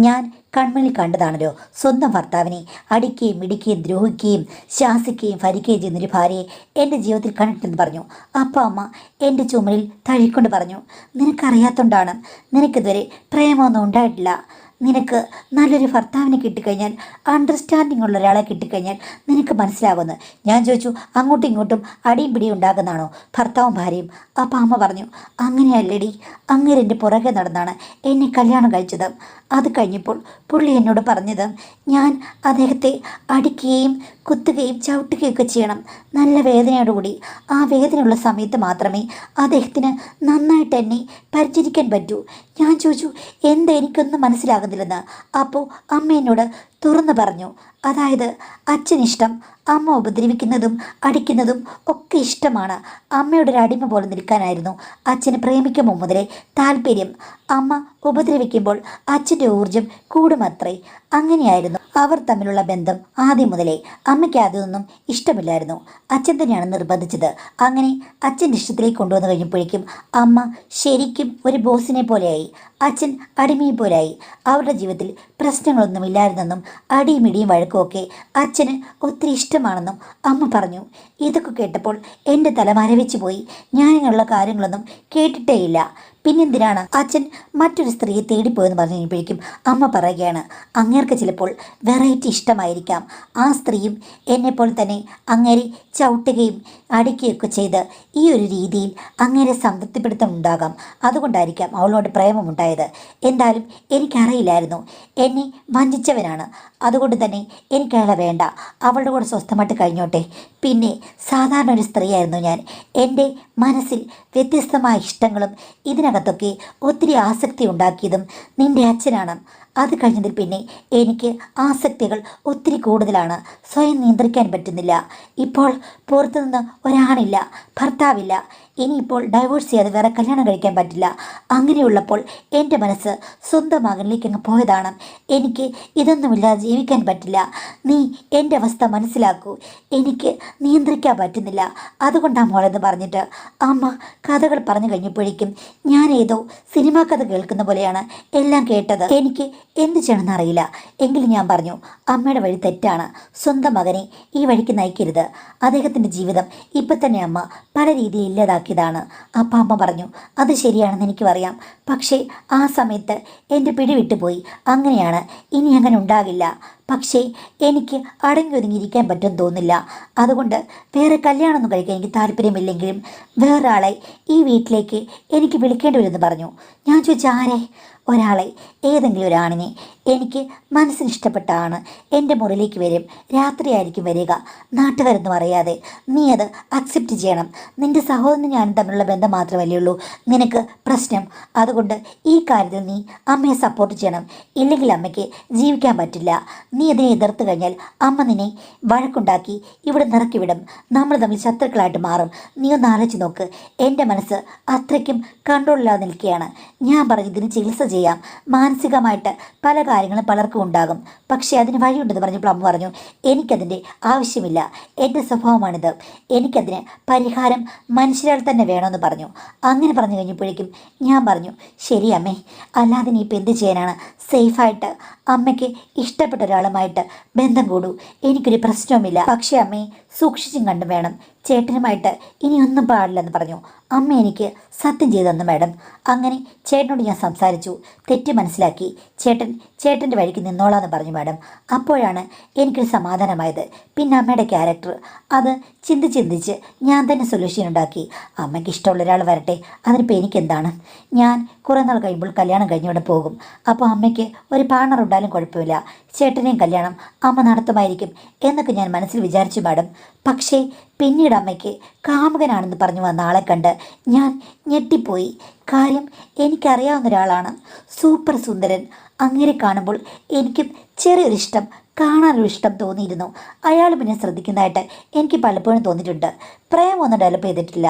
[SPEAKER 1] ഞാൻ കൺമുന്നിൽ കണ്ടതാണല്ലോ സ്വന്തം ഭർത്താവിനെ അടിക്കുകയും ഇടിക്കുകയും ദ്രോഹിക്കുകയും ശാസിക്കുകയും ഭരിക്കുകയും ചെയ്യുന്നൊരു ഭാര്യയെ എൻ്റെ ജീവിതത്തിൽ കണ്ടിട്ടെന്ന് പറഞ്ഞു. അപ്പോൾ അമ്മ എൻ്റെ ചുമലിൽ തഴുകിക്കൊണ്ട് പറഞ്ഞു, നിനക്കറിയാത്തോണ്ടാണ്. നിനക്കിതുവരെ പ്രേമമൊന്നും ഉണ്ടായിട്ടില്ല. നിനക്ക് നല്ലൊരു ഭർത്താവിനെ കിട്ടിക്കഴിഞ്ഞാൽ, അണ്ടർസ്റ്റാൻഡിങ് ഉള്ള ഒരാളെ കിട്ടിക്കഴിഞ്ഞാൽ നിനക്ക് മനസ്സിലാവുമെന്ന്. ഞാൻ ചോദിച്ചു, അങ്ങോട്ടും ഇങ്ങോട്ടും അടിയും പിടിയും ഉണ്ടാകുന്നതാണോ ഭർത്താവും ഭാര്യയും? അപ്പം അമ്മ പറഞ്ഞു, അങ്ങനെയല്ലടി, അങ്ങനെ എൻ്റെ പുറകെ നടന്നാണ് എന്നെ കല്യാണം കഴിച്ചത്. അത് കഴിഞ്ഞപ്പോൾ പുള്ളി എന്നോട് പറഞ്ഞത്, ഞാൻ അദ്ദേഹത്തെ അടിക്കുകയും കുത്തുകയും ചവിട്ടുകയൊക്കെ ചെയ്യണം, നല്ല വേദനയോടുകൂടി. ആ വേദനയുള്ള സമയത്ത് മാത്രമേ അദ്ദേഹത്തിന് നന്നായിട്ട് എന്നെ പരിചരിക്കാൻ പറ്റൂ. ഞാൻ ചോദിച്ചു, എന്താ എനിക്കൊന്നും മനസ്സിലാകുന്നില്ലെന്ന്. അപ്പോൾ അമ്മ എന്നോട് തുറന്നു പറഞ്ഞു, അതായത് അച്ഛനിഷ്ടം അമ്മ ഉപദ്രവിക്കുന്നതും അടിക്കുന്നതും ഒക്കെ ഇഷ്ടമാണ്. അമ്മയുടെ ഒരു അടിമ പോലെ നിൽക്കാനായിരുന്നു അച്ഛന് പ്രേമിക്കുമ്പോൾ മുതലേ താല്പര്യം. അമ്മ ഉപദ്രവിക്കുമ്പോൾ അച്ഛൻ്റെ ഊർജം കൂടുമത്രേ. അങ്ങനെയായിരുന്നു അവർ തമ്മിലുള്ള ബന്ധം ആദ്യം മുതലേ. അമ്മയ്ക്ക് അതൊന്നും ഇഷ്ടമില്ലായിരുന്നു. അച്ഛൻ തന്നെയാണ് നിർബന്ധിച്ചത്. അങ്ങനെ അച്ഛൻ്റെ ഇഷ്ടത്തിലേക്ക് കൊണ്ടുവന്നു കഴിഞ്ഞപ്പോഴേക്കും അമ്മ ശരിക്കും ഒരു ബോസിനെ പോലെയായി, അച്ഛൻ അടിമയെ പോലെയായി. അവരുടെ ജീവിതത്തിൽ പ്രശ്നങ്ങളൊന്നുമില്ലായിരുന്നെന്നും അടിയും ഇടിയും വഴക്കുമൊക്കെ അച്ഛന് ഒത്തിരി ഇഷ്ടമാണെന്നും അമ്മ പറഞ്ഞു. ഇതൊക്കെ കേട്ടപ്പോൾ എൻ്റെ തല മരവിച്ചു പോയി. ഞാനിങ്ങനെയുള്ള കാര്യങ്ങളൊന്നും കേട്ടിട്ടേയില്ല. പിന്നെന്തിനാണ് അച്ഛൻ മറ്റൊരു സ്ത്രീയെ തേടിപ്പോയെന്ന് പറഞ്ഞു കഴിഞ്ഞപ്പോഴേക്കും അമ്മ പറയുകയാണ്, അങ്ങേർക്ക് ചിലപ്പോൾ വെറൈറ്റി ഇഷ്ടമായിരിക്കാം. ആ സ്ത്രീയും എന്നെപ്പോലെ തന്നെ അങ്ങേരെ ചവിട്ടുകയും അടിക്കുകയൊക്കെ ചെയ്ത് ഈ ഒരു രീതിയിൽ അങ്ങേരെ സംതൃപ്തിപ്പെടുത്തുന്നുണ്ടാകാം. അതുകൊണ്ടായിരിക്കാം അവളോട് പ്രേമമുണ്ടായത്. എന്തായാലും എനിക്കറിയില്ലായിരുന്നു. എന്നെ വഞ്ചിച്ചവനാണ്. അതുകൊണ്ട് തന്നെ എനിക്കയാളെ വേണ്ട. അവളുടെ കൂടെ സ്വസ്ഥമായിട്ട് കഴിഞ്ഞോട്ടെ. പിന്നെ സാധാരണ ഒരു സ്ത്രീയായിരുന്നു ഞാൻ. എൻ്റെ മനസ്സിൽ വ്യത്യസ്തമായ ഇഷ്ടങ്ങളും ഇതിനകം ഇതിനകത്തൊക്കെ ഒത്തിരി ആസക്തി ഉണ്ടാക്കിയതും നിന്റെ അച്ഛനാണ്. അത് കഴിഞ്ഞതിൽ പിന്നെ എനിക്ക് ആസക്തികൾ ഒത്തിരി കൂടുതലാണ്. സ്വയം നിയന്ത്രിക്കാൻ പറ്റുന്നില്ല. ഇപ്പോൾ പുറത്തുനിന്ന് ഒരാണില്ല, ഭർത്താവില്ല. ഇനിയിപ്പോൾ ഡൈവോഴ്സ് ചെയ്യാതെ വേറെ കല്യാണം കഴിക്കാൻ പറ്റില്ല. അങ്ങനെയുള്ളപ്പോൾ എൻ്റെ മനസ്സ് സ്വന്തം മകനിലേക്ക് അങ്ങ് പോയതാണ്. എനിക്ക് ഇതൊന്നുമില്ലാതെ ജീവിക്കാൻ പറ്റില്ല. നീ എൻ്റെ അവസ്ഥ മനസ്സിലാക്കൂ. എനിക്ക് നിയന്ത്രിക്കാൻ പറ്റുന്നില്ല. അതുകൊണ്ടാണ് മോളെന്ന് പറഞ്ഞിട്ട് അമ്മ കഥകൾ പറഞ്ഞു കഴിഞ്ഞപ്പോഴേക്കും ഞാൻ ഏതോ സിനിമാ കഥ കേൾക്കുന്ന പോലെയാണ് എല്ലാം കേട്ടത്. എനിക്ക് എന്ത് ചെയ്യണമെന്ന് അറിയില്ല. എങ്കിലും ഞാൻ പറഞ്ഞു, അമ്മയുടെ വഴി തെറ്റാണ്. സ്വന്തം മകനെ ഈ വഴിക്ക് നയിക്കരുത്. അദ്ദേഹത്തിൻ്റെ ജീവിതം ഇപ്പം തന്നെ അമ്മ പല രീതിയിൽ ഇല്ലാതാക്കിയതാണ്. അപ്പം അമ്മ പറഞ്ഞു, അത് ശരിയാണെന്ന് എനിക്കും അറിയാം. പക്ഷേ ആ സമയത്ത് എൻ്റെ പിടി വിട്ടുപോയി. അങ്ങനെയാണ്, ഇനി അങ്ങനെ ഉണ്ടാകില്ല. പക്ഷേ എനിക്ക് അടങ്ങി ഒതുങ്ങിയിരിക്കാൻ പറ്റുമെന്ന് തോന്നില്ല. അതുകൊണ്ട് വേറെ കല്യാണമൊന്നും കഴിക്കാൻ എനിക്ക് താല്പര്യമില്ലെങ്കിലും വേറൊരാളെ ഈ വീട്ടിലേക്ക് എനിക്ക് വിളിക്കേണ്ടി വരുമെന്ന് പറഞ്ഞു. ഞാൻ ചോദിച്ചു, ആരെ? ഒരാളെ, ഏതെങ്കിലും ഒരാണിനെ. എനിക്ക് മനസ്സിന് ഇഷ്ടപ്പെട്ട ആണ് എൻ്റെ മുറിയിലേക്ക് വരും. രാത്രിയായിരിക്കും വരിക. നാട്ടുകാരൊന്നും അറിയാതെ. നീ അത് അക്സെപ്റ്റ് ചെയ്യണം. നിൻ്റെ സഹോദരനും ഞാനും തമ്മിലുള്ള ബന്ധം മാത്രമല്ലേ ഉള്ളൂ നിനക്ക് പ്രശ്നം. അതുകൊണ്ട് ഈ കാര്യത്തിൽ നീ അമ്മയെ സപ്പോർട്ട് ചെയ്യണം. ഇല്ലെങ്കിൽ അമ്മയ്ക്ക് ജീവിക്കാൻ പറ്റില്ല. നീ അതിനെ എതിർത്ത് കഴിഞ്ഞാൽ അമ്മ നിന്നെ വഴക്കുണ്ടാക്കി ഇവിടെ നിറക്കിവിടും. നമ്മൾ തമ്മിൽ ശത്രുക്കളായിട്ട് മാറും. നീ ഒന്ന് ആലോചിച്ച് നോക്ക്. എൻ്റെ മനസ്സ് അത്രയ്ക്കും കൺട്രോളില്ലാതെ നിൽക്കുകയാണ്. ഞാൻ പറഞ്ഞു, ഇതിന് ചികിത്സ ചെയ്യാം. മാനസികമായിട്ട് പല കാര്യങ്ങളും പലർക്കും ഉണ്ടാകും. പക്ഷേ അതിന് വഴിയുണ്ടെന്ന് പറഞ്ഞപ്പോൾ അമ്മ പറഞ്ഞു, എനിക്കതിൻ്റെ ആവശ്യമില്ല. എൻ്റെ സ്വഭാവമാണിത്. എനിക്കതിന് പരിഹാരം മനുഷ്യരാൽ തന്നെ വേണമെന്ന് പറഞ്ഞു. അങ്ങനെ പറഞ്ഞു കഴിഞ്ഞപ്പോഴേക്കും ഞാൻ പറഞ്ഞു, ശരി അമ്മേ, അല്ലാതെ നീ ഇപ്പം എന്ത് ചെയ്യാനാണ്? സേഫായിട്ട് അമ്മയ്ക്ക് ഇഷ്ടപ്പെട്ട ഒരാളുമായിട്ട് ബന്ധം കൂടൂ. എനിക്കൊരു പ്രശ്നവുമില്ല. പക്ഷേ അമ്മേ, സൂക്ഷിച്ചും കണ്ടും വേണം. ചേട്ടനുമായിട്ട് ഇനിയൊന്നും പാടില്ലെന്ന് പറഞ്ഞു. അമ്മ എനിക്ക് സത്യം ചെയ്തു തന്നു മാഡം. അങ്ങനെ ചേട്ടനോട് ഞാൻ സംസാരിച്ചു. തെറ്റ് മനസ്സിലാക്കി. ചേട്ടൻ്റെ വഴിക്ക് നിന്നോളാന്ന് പറഞ്ഞു മാഡം. അപ്പോഴാണ് എനിക്കൊരു സമാധാനമായത്. പിന്നെ അമ്മയുടെ ക്യാരക്ടർ അത് ചിന്തിച്ച് ഞാൻ തന്നെ സൊല്യൂഷൻ ഉണ്ടാക്കി. അമ്മയ്ക്ക് ഇഷ്ടമുള്ള ഒരാൾ വരട്ടെ, അതിനിപ്പോൾ എനിക്കെന്താണ്? ഞാൻ കുറേ നാൾ കഴിയുമ്പോൾ കല്യാണം കഴിഞ്ഞവിടെ പോകും. അപ്പോൾ അമ്മയ്ക്ക് ഒരു പാർട്ണർ ഉണ്ടായാലും കുഴപ്പമില്ല. ചേട്ടനെയും കല്യാണം അമ്മ നടത്തുമായിരിക്കും എന്നൊക്കെ ഞാൻ മനസ്സിൽ വിചാരിച്ചു മാഡം. പക്ഷേ പിന്നീട് അമ്മയ്ക്ക് കാമുകനാണെന്ന് പറഞ്ഞു വന്ന ആളെ കണ്ട് ഞാൻ ഞെട്ടിപ്പോയി. കാര്യം എനിക്കറിയാവുന്ന ഒരാളാണ്, സൂപ്പർ സുന്ദരൻ. അങ്ങനെ കാണുമ്പോൾ എനിക്കും ചെറിയൊരു ഇഷ്ടം, കാണാനൊരു ഇഷ്ടം തോന്നിയിരുന്നു. അയാൾ പിന്നെ ശ്രദ്ധിക്കുന്നതായിട്ട് എനിക്ക് പലപ്പോഴും തോന്നിയിട്ടുണ്ട്. പ്രേമൊന്നും ഡെവലപ്പ് ചെയ്തിട്ടില്ല.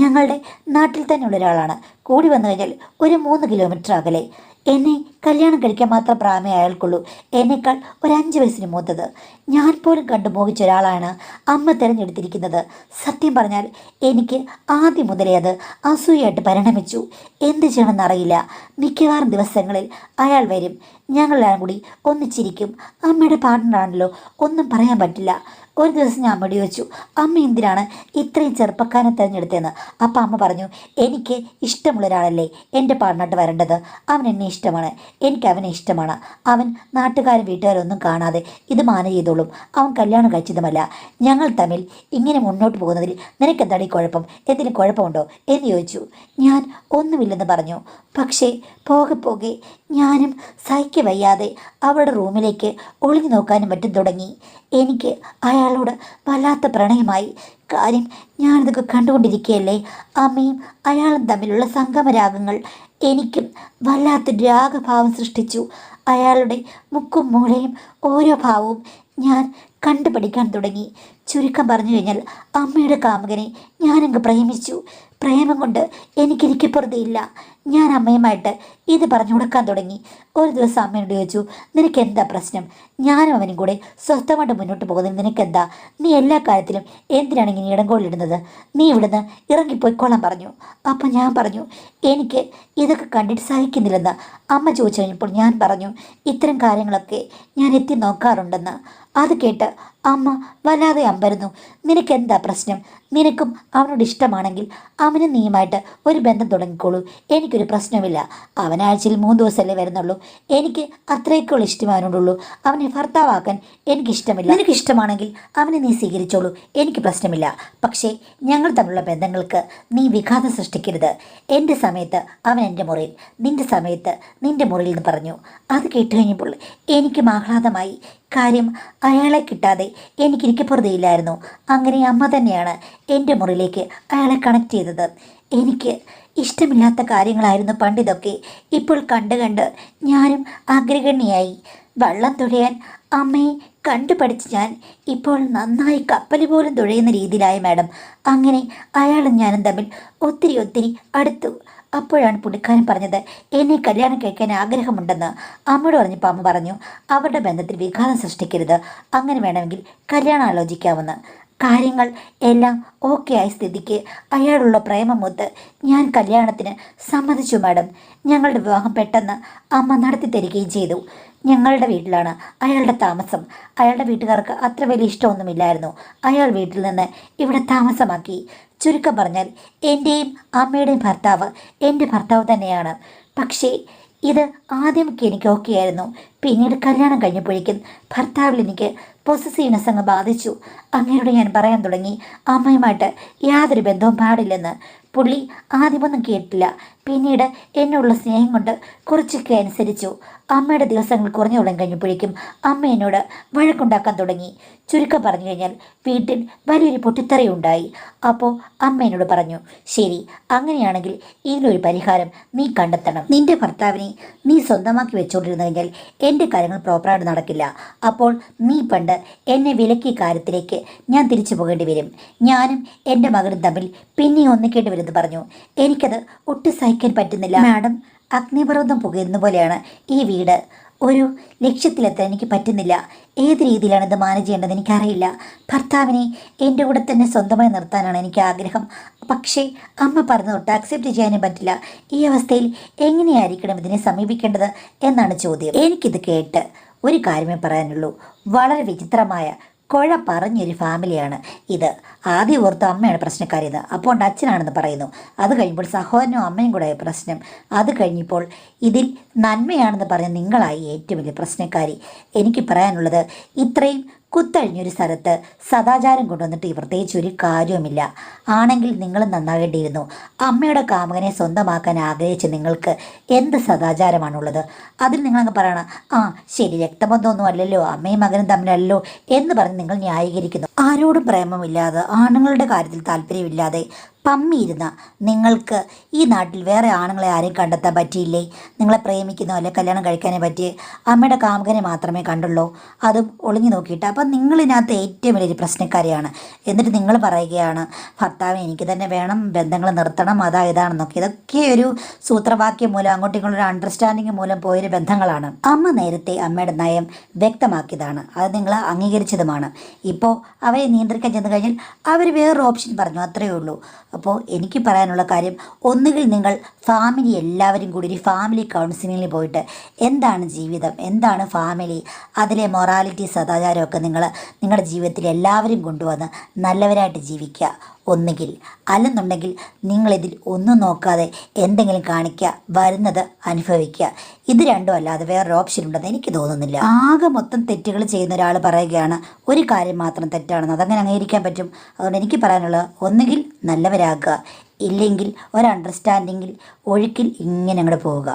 [SPEAKER 1] ഞങ്ങളുടെ നാട്ടിൽ തന്നെയുള്ള ഒരാളാണ്. കൂടി വന്നു കഴിഞ്ഞാൽ ഒരു 3 കിലോമീറ്റർ അകലെ. എന്നെ കല്യാണം കഴിക്കാൻ മാത്രം പ്രായമേ അയാൾക്കുള്ളൂ. എന്നേക്കാൾ ഒരു 5 വയസ്സിന് മൂത്തത്. ഞാൻ പോലും കണ്ടു മോഹിച്ച ഒരാളാണ് അമ്മ തിരഞ്ഞെടുത്തിരിക്കുന്നത്. സത്യം പറഞ്ഞാൽ എനിക്ക് ആദ്യം മുതലേ അത് അസൂയായിട്ട് പരിണമിച്ചു. എന്ത് ചെയ്യണമെന്നറിയില്ല. മിക്കവാറും ദിവസങ്ങളിൽ അയാൾ വരും. ഞങ്ങളെല്ലാം കൂടി ഒന്നിച്ചിരിക്കും. അമ്മയുടെ പാർട്ട്ണറാണല്ലോ, ഒന്നും പറയാൻ പറ്റില്ല. ഒരു ദിവസം ഞാൻ അമ്മയോട് ചോദിച്ചു, അമ്മ എന്തിനാണ് ഇത്രയും ചെറുപ്പക്കാരനെ തിരഞ്ഞെടുത്തതെന്ന്. അപ്പം അമ്മ പറഞ്ഞു, എനിക്ക് ഇഷ്ടമുള്ള ഒരാളല്ലേ എൻ്റെ പാർട്ട്ണറായിട്ട് വരേണ്ടത്. അവൻ എന്നെ ഇഷ്ടമാണ്, എനിക്ക് അവനെ ഇഷ്ടമാണ്. അവൻ നാട്ടുകാരും വീട്ടുകാരും ഒന്നും കാണാതെ ഇത് മാനേജ് ചെയ്തോളും. അവൻ കല്യാണം കഴിച്ചതുമല്ല. ഞങ്ങൾ തമ്മിൽ ഇങ്ങനെ മുന്നോട്ട് പോകുന്നതിൽ നിനക്കെന്താണ് ഈ കുഴപ്പം? എന്തെങ്കിലും കുഴപ്പമുണ്ടോ എന്ന് ചോദിച്ചു. ഞാൻ ഒന്നുമില്ലെന്ന് പറഞ്ഞു. പക്ഷേ പോകെ പോകെ ഞാനും സഹിക്ക വയ്യാതെ അവളുടെ റൂമിലേക്ക് ഒളിഞ്ഞു നോക്കാനും മറ്റും തുടങ്ങി. എനിക്ക് അയാളോട് വല്ലാത്ത പ്രണയമായി. കാര്യം ഞാനിതൊക്കെ കണ്ടുകൊണ്ടിരിക്കുകയല്ലേ. അമ്മയും അയാളും തമ്മിലുള്ള സംഗമരാഗങ്ങൾ എനിക്കും വല്ലാത്തൊരു രാഗഭാവം സൃഷ്ടിച്ചു. അയാളുടെ മുക്കും മൂലയും ഓരോ ഭാവവും ഞാൻ കണ്ടുപഠിക്കാൻ തുടങ്ങി. ചുരുക്കം പറഞ്ഞു കഴിഞ്ഞാൽ അമ്മയുടെ കാമുകനെ ഞാനങ്ങ് പ്രേമിച്ചു. പ്രേമം കൊണ്ട് എനിക്കിരിക്കപ്പുറതയില്ല. ഞാൻ അമ്മയുമായിട്ട് ഇത് പറഞ്ഞു കൊടുക്കാൻ തുടങ്ങി. ഒരു ദിവസം അമ്മയോട് ചോദിച്ചു, നിനക്ക് എന്താ പ്രശ്നം? ഞാനും അവനും കൂടെ സ്വസ്ഥമായിട്ട് മുന്നോട്ട് പോകുന്നതിന് നിനക്കെന്താ? നീ എല്ലാ കാര്യത്തിലും എന്തിനാണ് ഇങ്ങനെ ഇടങ്കോളിടുന്നത്? നീ ഇവിടുന്ന് ഇറങ്ങിപ്പോയിക്കോളാൻ പറഞ്ഞു. അപ്പം ഞാൻ പറഞ്ഞു, എനിക്ക് ഇതൊക്കെ കണ്ടിട്ട് സഹിക്കുന്നില്ലെന്ന്. അമ്മ ചോദിച്ചു കഴിഞ്ഞപ്പോൾ ഞാൻ പറഞ്ഞു, ഇത്തരം കാര്യങ്ങളൊക്കെ ഞാൻ എത്തി നോക്കാറുണ്ടെന്ന്. അത് കേട്ട് അമ്മ വല്ലാതെ അമ്പരുന്നു. നിനക്കെന്താ പ്രശ്നം? നിനക്കും അവനോട് ഇഷ്ടമാണെങ്കിൽ അവനും നീയുമായിട്ട് ഒരു ബന്ധം തുടങ്ങിക്കോളൂ. എനിക്കൊരു പ്രശ്നമില്ല. അവനാഴ്ചയിൽ 3 ദിവസമല്ലേ വരുന്നുള്ളൂ. എനിക്ക് അത്രയൊക്കെയുള്ള ഇഷ്ടം അവനോടുള്ളൂ. അവനെ ഭർത്താവാക്കാൻ എനിക്കിഷ്ടമില്ല. നിനക്കിഷ്ടമാണെങ്കിൽ അവനെ നീ സ്വീകരിച്ചോളൂ, എനിക്ക് പ്രശ്നമില്ല. പക്ഷേ ഞങ്ങൾ തമ്മിലുള്ള ബന്ധങ്ങൾക്ക് നീ വിഘാതം സൃഷ്ടിക്കരുത്. എൻ്റെ സമയത്ത് അവൻ എൻ്റെ മുറിയിൽ, നിൻ്റെ സമയത്ത് നിൻ്റെ മുറിയിൽ എന്ന് പറഞ്ഞു. അത് കേട്ട് കഴിഞ്ഞപ്പോൾ എനിക്കും ആഹ്ലാദമായി. കാര്യം അയാളെ കിട്ടാതെ എനിക്ക് പൊറുതിയില്ലായിരുന്നു. അങ്ങനെ അമ്മ തന്നെയാണ് എൻ്റെ മുറിയിലേക്ക് അയാളെ കണക്ട് ചെയ്തത്. എനിക്ക് ഇഷ്ടമില്ലാത്ത കാര്യങ്ങളായിരുന്നു പണ്ടിതൊക്കെ. ഇപ്പോൾ കണ്ട് കണ്ട് ഞാനും അഗ്രഗണ്യായി. വള്ളം തുഴയാൻ അമ്മയെ കണ്ടുപഠിച്ച് ഞാൻ ഇപ്പോൾ നന്നായി കപ്പൽ പോലും തുഴയുന്ന രീതിയിലായി മാഡം. അങ്ങനെ അയാളും ഞാനും തമ്മിൽ ഒത്തിരി അടുത്തു. അപ്പോഴാണ് പുള്ളിക്കാരൻ പറഞ്ഞത് എന്നെ കല്യാണം കഴിക്കാൻ ആഗ്രഹമുണ്ടെന്ന്. അമ്മയോട് പറഞ്ഞപ്പോൾ അമ്മ പറഞ്ഞു അവരുടെ ബന്ധത്തിൽ വിഘാതം സൃഷ്ടിക്കരുത്, അങ്ങനെ വേണമെങ്കിൽ കല്യാണം ആലോചിക്കാമെന്ന്. കാര്യങ്ങൾ എല്ലാം ഓക്കെ ആയ സ്ഥിതിക്ക് അയാളുള്ള പ്രേമമൊത്ത് ഞാൻ കല്യാണത്തിന് സമ്മതിച്ചു മാഡം. ഞങ്ങളുടെ വിവാഹം പെട്ടെന്ന് അമ്മ നടത്തി തരികയും ചെയ്തു. ഞങ്ങളുടെ വീട്ടിലാണ് അയാളുടെ താമസം. അയാളുടെ വീട്ടുകാർക്ക് അത്ര വലിയ ഇഷ്ടമൊന്നുമില്ലായിരുന്നു. അയാൾ വീട്ടിൽ നിന്ന് ഇവിടെ താമസമാക്കി. ചുരുക്കം പറഞ്ഞാൽ എൻ്റെയും അമ്മയുടെയും ഭർത്താവ് എൻ്റെ ഭർത്താവ് തന്നെയാണ്. പക്ഷേ ഇത് ആദ്യമൊക്കെ എനിക്ക് ഓക്കെ ആയിരുന്നു. പിന്നീട് കല്യാണം കഴിഞ്ഞപ്പോഴേക്കും ഭർത്താവിൽ എനിക്ക് പൊസസീവ്നെസ് അങ്ങ് ബാധിച്ചു. അങ്ങേരോട് ഞാൻ പറയാൻ തുടങ്ങി അമ്മയുമായിട്ട് യാതൊരു ബന്ധവും പാടില്ലെന്ന്. പുള്ളി ആദ്യമൊന്നും കേട്ടില്ല. പിന്നീട് എന്നുള്ള സ്നേഹം കൊണ്ട് കുറച്ചൊക്കെ അനുസരിച്ചു. അമ്മയുടെ ദിവസങ്ങൾ കുറഞ്ഞു തുടങ്ങി കഴിഞ്ഞപ്പോഴേക്കും അമ്മ എന്നോട് വഴക്കുണ്ടാക്കാൻ തുടങ്ങി. ചുരുക്കം പറഞ്ഞു കഴിഞ്ഞാൽ വീട്ടിൽ വലിയൊരു പൊട്ടിത്തെറിയുണ്ടായി. അപ്പോൾ അമ്മ എന്നോട് പറഞ്ഞു ശരി, അങ്ങനെയാണെങ്കിൽ ഇതിനൊരു പരിഹാരം നീ കണ്ടെത്തണം. നിന്റെ ഭർത്താവിനെ നീ സ്വന്തമാക്കി വെച്ചുകൊണ്ടിരുന്നു കഴിഞ്ഞാൽ എൻ്റെ കാര്യങ്ങൾ പ്രോപ്പറായിട്ട് നടക്കില്ല. അപ്പോൾ നീ പണ്ട് എന്നെ വിലക്കിയ കാര്യത്തിലേക്ക് ഞാൻ തിരിച്ചു പോകേണ്ടി വരും. ഞാനും എൻ്റെ മകനും തമ്മിൽ പിന്നെ ഒന്നിക്കേണ്ടി വരുമെന്ന് പറഞ്ഞു. എനിക്കത് ഒട്ടും സഹിക്കാൻ പറ്റുന്നില്ല മാഡം. അഗ്നിപർവ്വതം പുകയുന്ന പോലെയാണ് ഈ വീട്. ഒരു ലക്ഷ്യത്തിലെത്താൻ എനിക്ക് പറ്റുന്നില്ല. ഏത് രീതിയിലാണ് ഇത് മാനേജ് ചെയ്യേണ്ടത് എനിക്കറിയില്ല. ഭർത്താവിനെ എൻ്റെ കൂടെ തന്നെ സ്വന്തമായി നിർത്താനാണ് എനിക്ക് ആഗ്രഹം. പക്ഷേ അമ്മ പറഞ്ഞതൊട്ട് അക്സെപ്റ്റ് ചെയ്യാനും പറ്റില്ല. ഈ അവസ്ഥയിൽ എങ്ങനെയായിരിക്കണം ഇതിനെ സമീപിക്കേണ്ടത് എന്നാണ് ചോദ്യം. എനിക്കിത് കേട്ട് ഒരു കാര്യമേ പറയാനുള്ളൂ. വളരെ വിചിത്രമായ കുഴ പറഞ്ഞൊരു ഫാമിലിയാണ് ഇത്. ആദ്യം ഓർത്ത് അമ്മയാണ് പ്രശ്നക്കാരിയെന്ന്, അപ്പോൾ അച്ഛനാണെന്ന് പറയുന്നു. അത് കഴിയുമ്പോൾ സഹോദരനും അമ്മയും കൂടെ പ്രശ്നം. അത് കഴിഞ്ഞപ്പോൾ ഇതിൽ നന്മയാണെന്ന് പറഞ്ഞ നിങ്ങളായി ഏറ്റവും വലിയ പ്രശ്നക്കാരി. എനിക്ക് പറയാനുള്ളത് ഇത്രയും കുത്തഴിഞ്ഞൊരു സ്ഥലത്ത് സദാചാരം കൊണ്ടുവന്നിട്ട് പ്രത്യേകിച്ച് ഒരു കാര്യവുമില്ല. ആണെങ്കിൽ നിങ്ങൾ നന്നാകേണ്ടിയിരുന്നു. അമ്മയുടെ കാമുകനെ സ്വന്തമാക്കാൻ ആഗ്രഹിച്ച് നിങ്ങൾക്ക് എന്ത് സദാചാരമാണുള്ളത്? അതിൽ നിങ്ങളങ്ങ് പറയണം ആ ശരി രക്തബന്ധമൊന്നും അല്ലല്ലോ, അമ്മയും മകനും തമ്മിലല്ലോ എന്ന് പറഞ്ഞ് നിങ്ങൾ ന്യായീകരിക്കുന്നു. ആരോടും പ്രേമമില്ലാതെ ആണുങ്ങളുടെ കാര്യത്തിൽ താല്പര്യമില്ലാതെ പമ്മിയിരുന്ന നിങ്ങൾക്ക് ഈ നാട്ടിൽ വേറെ ആണുങ്ങളെ ആരെയും കണ്ടെത്താൻ പറ്റിയില്ലേ? നിങ്ങളെ പ്രേമിക്കുന്നോ അല്ലെ കല്യാണം കഴിക്കാനേ പറ്റിയേ അമ്മയുടെ കാമുകനെ മാത്രമേ കണ്ടുള്ളൂ, അതും ഒളിഞ്ഞു നോക്കിയിട്ട്. അപ്പം നിങ്ങളിതിനകത്ത് ഏറ്റവും വലിയൊരു പ്രശ്നക്കാരിയാണ്. എന്നിട്ട് നിങ്ങൾ പറയുകയാണ് ഭർത്താവിനെ എനിക്ക് തന്നെ വേണം, ബന്ധങ്ങൾ നിർത്തണം, അതാ ഇതാണെന്നൊക്കെ. ഇതൊക്കെ ഒരു സൂത്രവാക്യം മൂലം അങ്ങോട്ടും ഇങ്ങോട്ടും ഒരു അണ്ടർസ്റ്റാൻഡിങ് മൂലം പോയൊരു ബന്ധങ്ങളാണ്. അമ്മ നേരത്തെ അമ്മയുടെ നയം വ്യക്തമാക്കിയതാണ്, അത് നിങ്ങൾ അംഗീകരിച്ചതുമാണ്. ഇപ്പോൾ അവരെ നിയന്ത്രിക്കാൻ ചെന്ന് കഴിഞ്ഞാൽ അവർ വേറൊരു ഓപ്ഷൻ പറഞ്ഞു, അത്രയേ ഉള്ളൂ. അപ്പോൾ എനിക്ക് പറയാനുള്ള കാര്യം, ഒന്നുകിൽ നിങ്ങൾ ഫാമിലി എല്ലാവരും കൂടി ഒരു ഫാമിലി കൗൺസിലിങ്ങിൽ പോയിട്ട് എന്താണ് ജീവിതം, എന്താണ് ഫാമിലി, അതിലെ മൊറാലിറ്റി സദാചാരമൊക്കെ നിങ്ങളുടെ ജീവിതത്തിൽ എല്ലാവരും കൊണ്ടുവന്ന് നല്ലവരായിട്ട് ജീവിക്കുക. ഒന്നുകിൽ അല്ലെന്നുണ്ടെങ്കിൽ നിങ്ങളിതിൽ ഒന്നും നോക്കാതെ എന്തെങ്കിലും കാണിക്കുക, വരുന്നത് അനുഭവിക്കുക. ഇത് രണ്ടും അല്ലാതെ വേറൊരു ഓപ്ഷൻ ഉണ്ടെന്ന് എനിക്ക് തോന്നുന്നില്ല. ആകെ മൊത്തം തെറ്റുകൾ ചെയ്യുന്ന ഒരാൾ പറയുകയാണ് ഒരു കാര്യം മാത്രം തെറ്റാണെന്ന്, അതങ്ങനെ അംഗീകരിക്കാൻ പറ്റും? അതുകൊണ്ട് എനിക്ക് പറയാനുള്ളത് ഒന്നുകിൽ നല്ലവരാകുക, ഇല്ലെങ്കിൽ ഒരു അണ്ടർസ്റ്റാൻഡിങ്ങിൽ ഒഴുക്കിൽ ഇങ്ങനെ അങ്ങോട്ട് പോവുക.